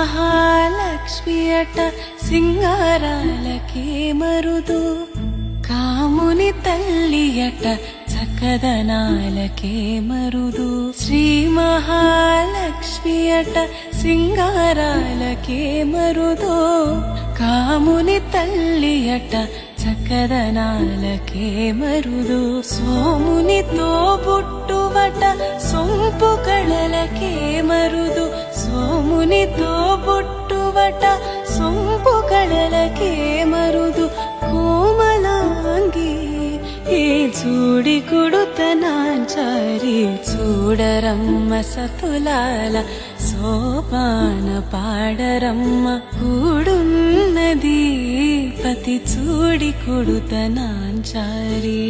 మహాలక్ష్మి అట సింగారాలకే మరుదు, కాముని తల్లి అట చక్కదనాలకే మరుదు. శ్రీ మహాలక్ష్మి అట సింగారాలకే మరుదు, కాముని తల్లి అట చక్కదనాలకే మరుదు. సోమునితో బుట్టువట సొంపు కళలకే మరుదు, సోమునితో బుట్టువట సొంపు కళలకే మరుదు. కోమలాంగి ఈ చూడి కుడుతనాంచారి, చూడరమ్మ సతులాల సోపాన పాడరమ్మ. కూడున్నది పతి చూడి కుడుతనాంచారి.